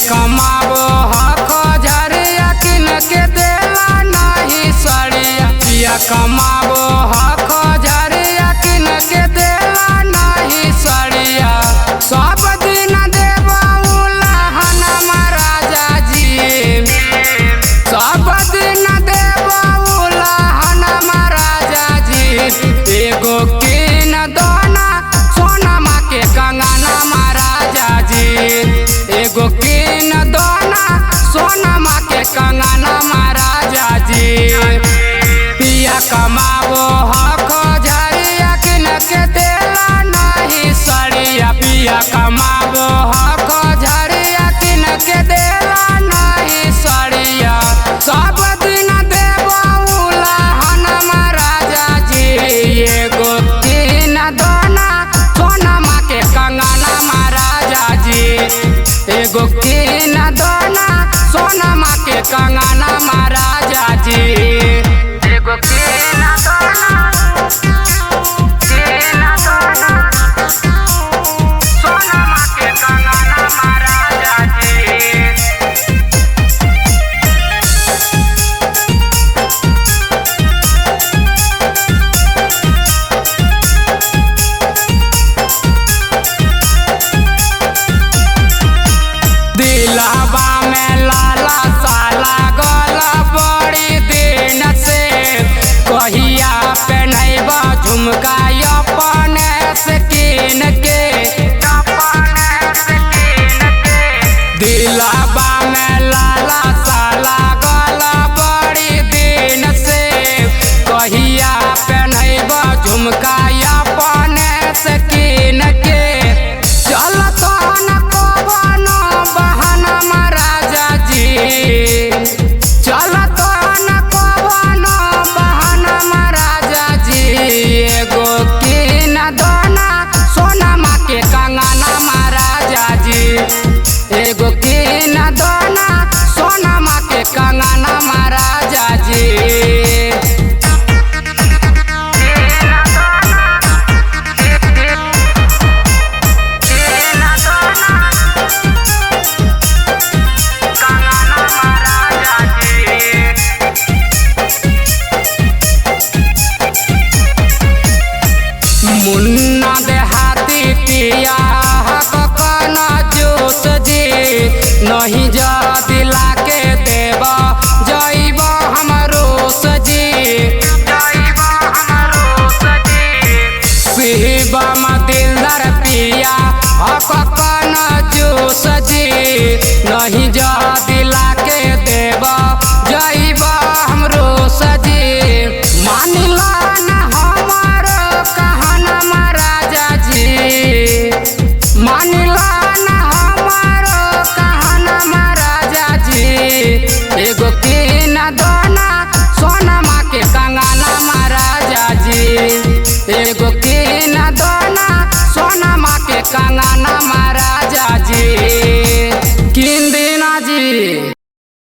कमाबो हक झरिया किन के देला नहीं सड़िया पिया कमाबो हक झरिया किन के देला नहीं सड़िया सब दिन देबा उलहन महाराजा जी सब दिन देबा उलहन महाराजा जी एगो किन दोना सोनमा के कंगना महाराजा जी एगो किन दोना सोनमा के कंगना महाराजा जी पिया कमाबो हक झरिया किन के देला नहीं सड़िया पिया कमाबो हक झरिया किन के देला नहीं सड़िया सब दिन देबो उलहन महाराजा जी एगो किन दोना सोनमा के कंगना महाराजा जी एगो किन दोना सोनमा के कंगना महाराजा जी एगो किन दोना सोनमा के कंगना महाराजा जी दिलवा में लाला साला गला बड़ी दिन से कहिया पहनबा झुमका अपने से किन के दिलवा में लाला साला गला बड़ी दिन से कहिया पहनबा झुमका अपने से किन के चलत न कवनो बहाना महाराजा जी चलत न कवनो बहाना महाराजा जी एगो किन दोना सोनमा के कंगना महाराजा जी एगो किन दोना सोनमा के कंगना महाराजा जी मुन्ना देहाती पिया हक कना जोश जी नहीं जा दिला के देब जइब हमरो सजी शिवम दिलदार पिया हक कना जोश जी नहीं जा दिला के देब जइब हमरो सजी मानिला न हमारो कहना महाराजा जी मानिला न हमारो कहना महाराजा जी एगो किन दोना सोना